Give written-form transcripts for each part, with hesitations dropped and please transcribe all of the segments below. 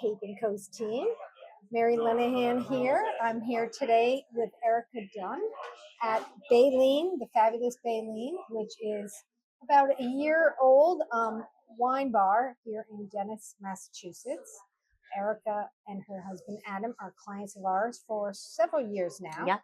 Cape and Coast team. Mary Lenihan here. I'm here today with Erica Dunn at Baleine, the fabulous Baleine, which is about a year old wine bar here in Dennis, Massachusetts. Erica and her husband Adam are clients of ours for several years now. Yeah.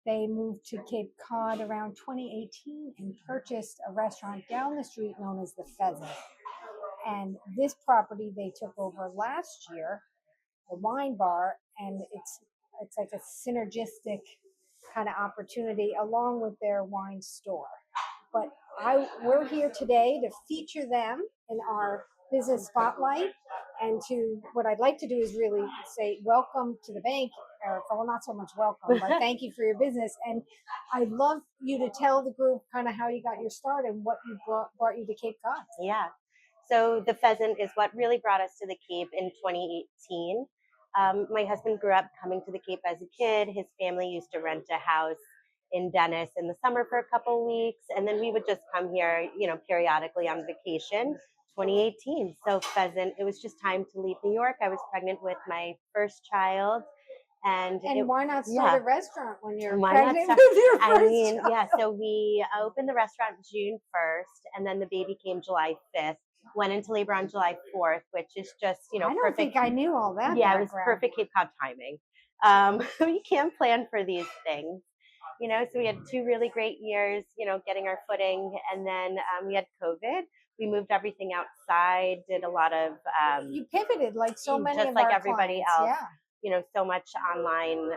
They moved to Cape Cod around 2018 and purchased a restaurant down the street known as the Pheasant. And this property they took over last year, the wine bar, and it's like a synergistic kind of opportunity along with their wine store. But we're here today to feature them in our business spotlight, and to what I'd like to do is really say welcome to the bank, Erica. Well, not so much welcome, but thank you for your business. And I'd love you to tell the group kind of how you got your start and what you brought you to Cape Cod. Yeah. So the Pheasant is what really brought us to the Cape in 2018. My husband grew up coming to the Cape as a kid. His family used to rent a house in Dennis in the summer for a couple weeks, and then we would just come here, periodically on vacation. 2018. So Pheasant, it was just time to leave New York. I was pregnant with my first child. And why not start a restaurant when you're why pregnant not with your first child? So we opened the restaurant June 1st, and then the baby came July 5th. Went into labor on July 4th, which is just, I don't perfect. think I knew all that. Yeah, it was perfect Cape Cod timing. You can't plan for these things, so we had 2 really great years, getting our footing. And then we had COVID. We moved everything outside, did a lot of... you pivoted like so many just of like our everybody clients. else. Yeah. So much online,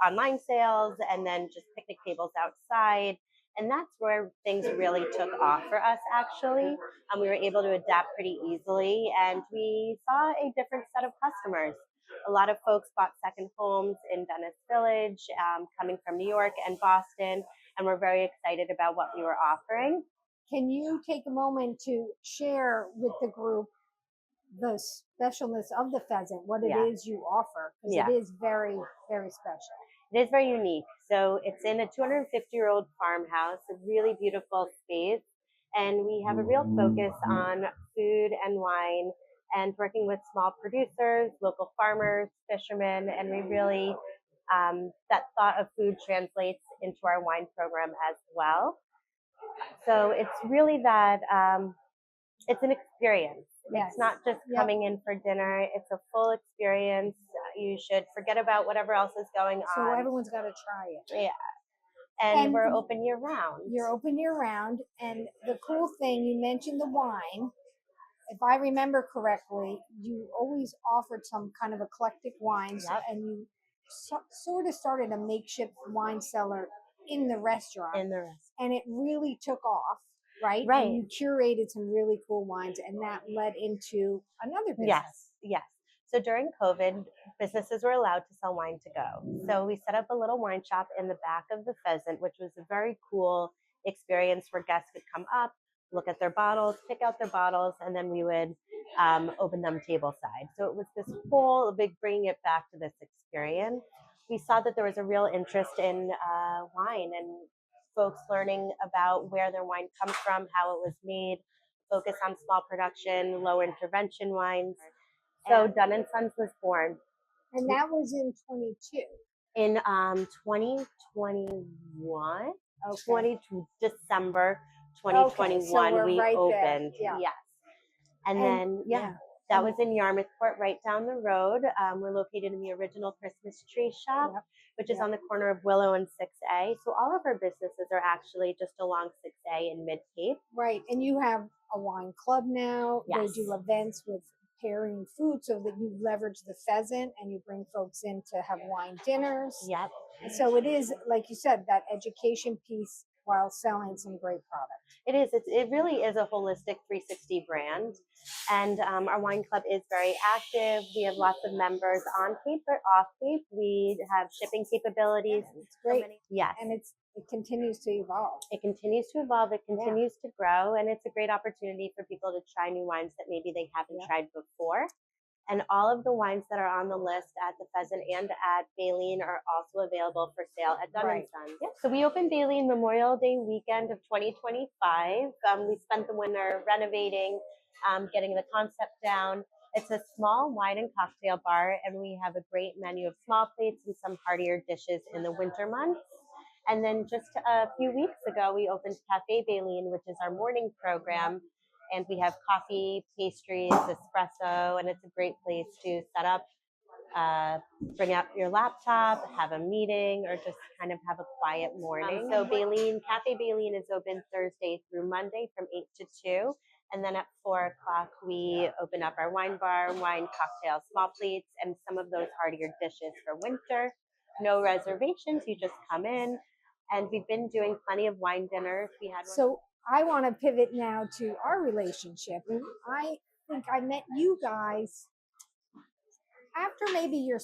online sales, and then just picnic tables outside. And that's where things really took off for us, actually. We were able to adapt pretty easily, and we saw a different set of customers. A lot of folks bought second homes in Dennis Village, coming from New York and Boston, and we're very excited about what we were offering. Can you take a moment to share with the group the specialness of the Pheasant, what it is you offer? Because it is very, very special. It is very unique. So it's in a 250-year-old farmhouse, a really beautiful space. And we have a real focus on food and wine and working with small producers, local farmers, fishermen. And we really, that thought of food translates into our wine program as well. So it's really that, it's an experience. Yes. It's not just coming in for dinner. It's a full experience. You should forget about whatever else is going on. So everyone's got to try it. Yeah. And we're open year round. You're open year round. And the cool thing, you mentioned the wine. If I remember correctly, you always offered some kind of eclectic wines, and you sort of started a makeshift wine cellar in the restaurant. And it really took off. Right. And you curated some really cool wines, and that led into another business. Yes. So during COVID, businesses were allowed to sell wine to go. So we set up a little wine shop in the back of the Pheasant, which was a very cool experience where guests could come up, look at their bottles, pick out their bottles, and then we would open them table side. So it was this whole big bringing it back to this experience. We saw that there was a real interest in wine and folks learning about where their wine comes from, how it was made, focus on small production, low intervention wines. So Dunn & Sons was born. And that was in 22. In 2021, December 2021, we opened. Yeah. Yes. And then, that was in Yarmouthport, right down the road. We're located in the original Christmas tree shop, which is on the corner of Willow and 6A. So all of our businesses are actually just along 6A in Mid-Cape. Right. And you have a wine club now. Yes. They do events with pairing food so that you leverage the Pheasant and you bring folks in to have wine dinners. Yep. So it is, like you said, that education piece while selling some great product. It is. It really is a holistic 360 brand. And our wine club is very active. We have lots of members on Cape or off Cape. We have shipping capabilities. Yeah, it's great. Yes. And it continues to evolve. It continues to evolve. It continues to grow. And it's a great opportunity for people to try new wines that maybe they haven't tried before. And all of the wines that are on the list at the Pheasant and at Baleine are also available for sale at Dunn & Sons. Yeah. So we opened Baleine Memorial Day weekend of 2025. We spent the winter renovating, getting the concept down. It's a small wine and cocktail bar, and we have a great menu of small plates and some heartier dishes in the winter months. And then just a few weeks ago, we opened Cafe Baleine, which is our morning program. And we have coffee, pastries, espresso, and it's a great place to set up, uh, bring out your laptop, have a meeting, or just kind of have a quiet morning. So Cafe Baleine is open Thursday through Monday from 8 to 2. And then at 4 o'clock, we open up our wine bar, wine, cocktails, small plates, and some of those heartier dishes for winter. No reservations, you just come in. And we've been doing plenty of wine dinners. We had one. So I want to pivot now to our relationship. I think I met you guys after maybe your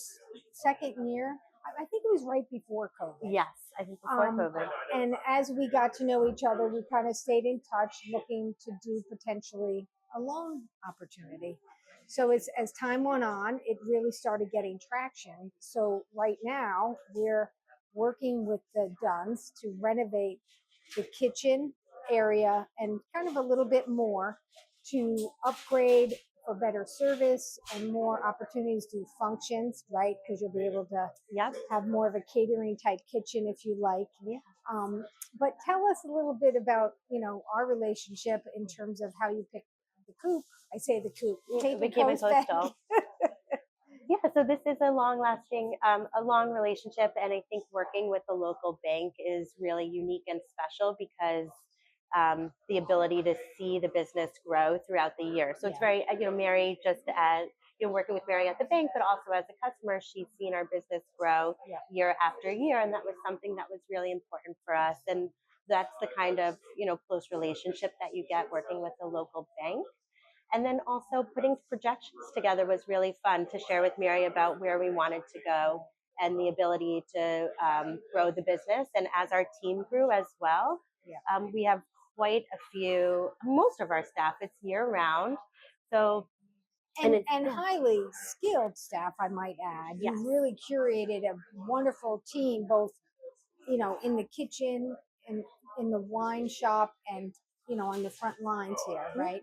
second year. I think it was right before COVID. Yes, I think before COVID. And as we got to know each other, we kind of stayed in touch, looking to do potentially a loan opportunity. So as time went on, it really started getting traction. So right now we're working with the Dunns to renovate the kitchen area and kind of a little bit more to upgrade for better service and more opportunities to do functions, right? Because you'll be able to have more of a catering type kitchen if you like. Yeah. But tell us a little bit about, our relationship in terms of how you picked the coop. I say the coop. We came in coastal. Yeah, so this is a long-lasting, a long relationship, and I think working with the local bank is really unique and special because the ability to see the business grow throughout the year. So it's very, Mary, just as working with Mary at the bank, but also as a customer, she's seen our business grow year after year, and that was something that was really important for us. And that's the kind of close relationship that you get working with a local bank. And then also putting projections together was really fun to share with Mary about where we wanted to go and the ability to grow the business. And as our team grew as well, we have quite a few, most of our staff, it's year round. So, and highly skilled staff, I might add. Yes. You really curated a wonderful team, both, in the kitchen and in the wine shop and, on the front lines here, right?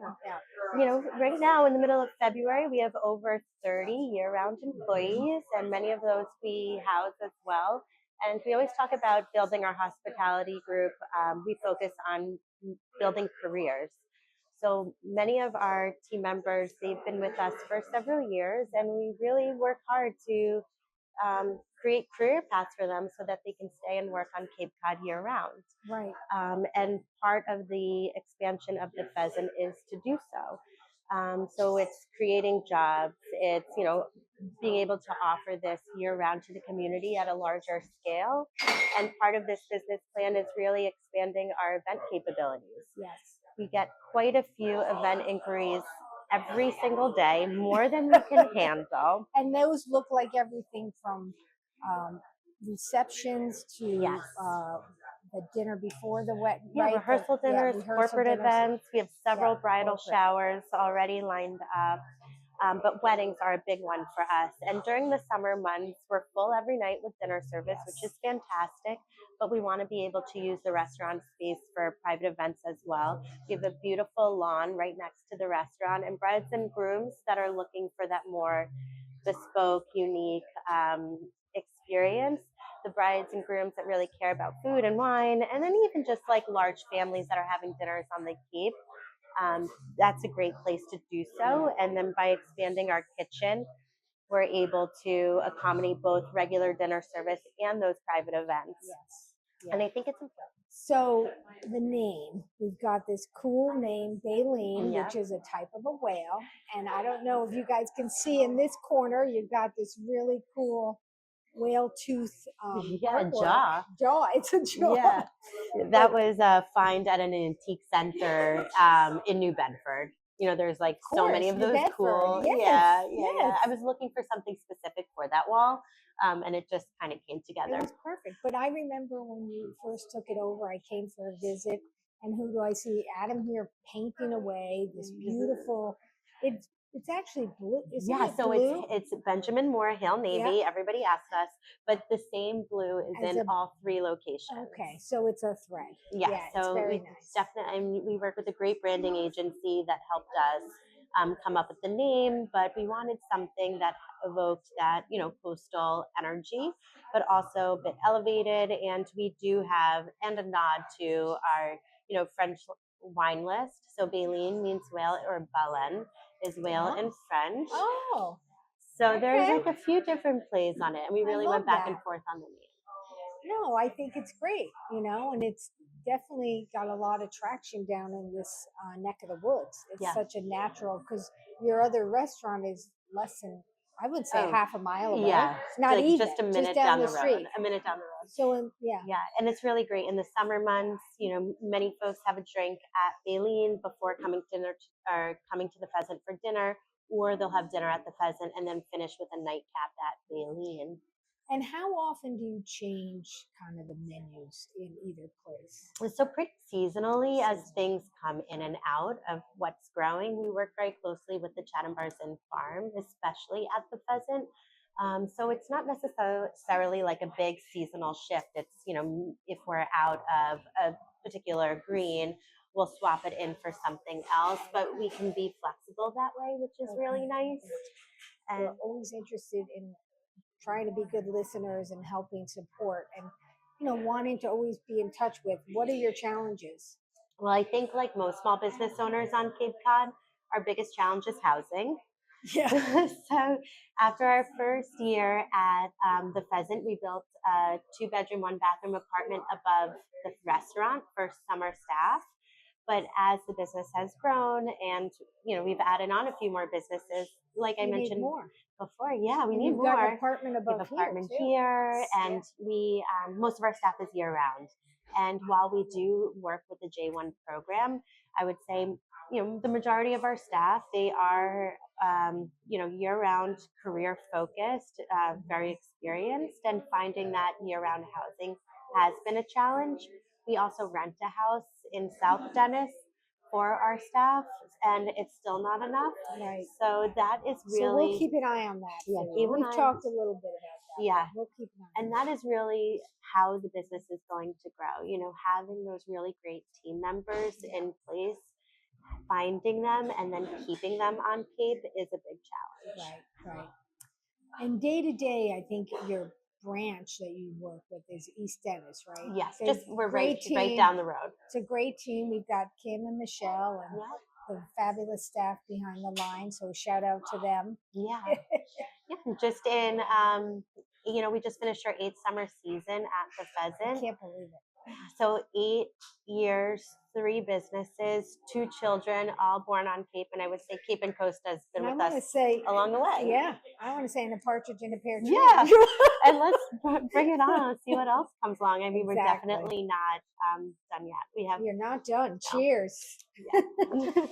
Yeah. Right now in the middle of February, we have over 30 year-round employees, and many of those we house as well. And we always talk about building our hospitality group. We focus on building careers. So many of our team members, they've been with us for several years, and we really work hard to create career paths for them so that they can stay and work on Cape Cod year round. Right. And part of the expansion of the Pheasant is to do so. So it's creating jobs. It's, being able to offer this year round to the community at a larger scale. And part of this business plan is really expanding our event capabilities. Yes. We get quite a few event inquiries every single day, more than we can handle. And those look like everything from receptions to the dinner before the wedding, rehearsal dinners, corporate events. We have several bridal showers already lined up. But weddings are a big one for us. And during the summer months, we're full every night with dinner service, which is fantastic. But we want to be able to use the restaurant space for private events as well. We have a beautiful lawn right next to the restaurant, and brides and grooms that are looking for that more bespoke, unique experience. The brides and grooms that really care about food and wine, and then even just like large families that are having dinners on the Cape. That's a great place to do so. And then by expanding our kitchen, we're able to accommodate both regular dinner service and those private events. Yes. And I think it's important. So the name, we've got this cool name, Baleine, which is a type of a whale. And I don't know if you guys can see in this corner, you've got this really cool whale tooth jaw. It's a jaw. Yeah. That was found at an antique center in New Bedford. There's like so many of those cool. Yes. Yeah. I was looking for something specific for that wall, and it just kind of came together. It was perfect. But I remember when you first took it over, I came for a visit, and who do I see? Adam here painting away this beautiful. It's actually blue. Blue? It's Benjamin Moore Hail Navy. Yeah. Everybody asks us, but the same blue is in all three locations. Okay, so it's a thread. Yeah, so it's very nice. Definitely, we work with a great branding agency that helped us come up with the name, but we wanted something that evoked that, coastal energy, but also a bit elevated. And we do have, and a nod to our, French wine list. So Baleine means whale, or Baleine is whale in French. Oh, so there's okay. like a few different plays on it, and we really love went back that. and forth on the name. No, I think it's great, and it's definitely got a lot of traction down in this neck of the woods. It's Yeah. such a natural, because your other restaurant is less than, I would say, half a mile away. Yeah, Not like even, just a minute down down the the street. road. A minute down the road. So, yeah. Yeah, and it's really great in the summer months. Many folks have a drink at Baleine before coming to the Pheasant for dinner, or they'll have dinner at the Pheasant and then finish with a nightcap at Baleine. And how often do you change kind of the menus in either place? So pretty seasonally, as things come in and out of what's growing. We work very closely with the Chatham Bars and Farm, especially at the Pheasant. So it's not necessarily like a big seasonal shift. It's, if we're out of a particular green, we'll swap it in for something else, but we can be flexible that way, which is really nice. And we're always interested in trying to be good listeners and helping support, and wanting to always be in touch with, what are your challenges? Well, I think like most small business owners on Cape Cod, our biggest challenge is housing. Yeah. So after our first year at the Pheasant, we built a 2-bedroom, 1-bathroom apartment above the restaurant for summer staff. But as the business has grown, and we've added on a few more businesses, like I mentioned before, we need more. Got an apartment above we have apartment here, and we most of our staff is year round. And while we do work with the J1 program, I would say the majority of our staff, they are year-round, career focused, very experienced, and finding that year-round housing has been a challenge. We also rent a house in South Dennis for our staff, and it's still not enough. Right. So that is really. So we'll keep an eye on that. Yeah, we've talked a little bit about that. Yeah, we'll keep an eye. And that is really how the business is going to grow. Having those really great team members in place, finding them, and then keeping them on Cape is a big challenge. Right. And day to day, I think your branch that you work with is East Dennis, right? Yes, we're right down the road. It's a great team. We've got Kim and Michelle and the fabulous staff behind the line. So shout out to them. Yeah. Just in, we just finished our 8th summer season at the Pheasant. I can't believe it. So 8 years, 3 businesses, 2 children, all born on Cape. And I would say Cape and Coast has been with us along the way. Yeah. I want to say in a partridge in a pear tree. Yeah. And let's bring it on. Let's see what else comes along. I mean, we're definitely not done yet. You're not done. No. Cheers. Yeah.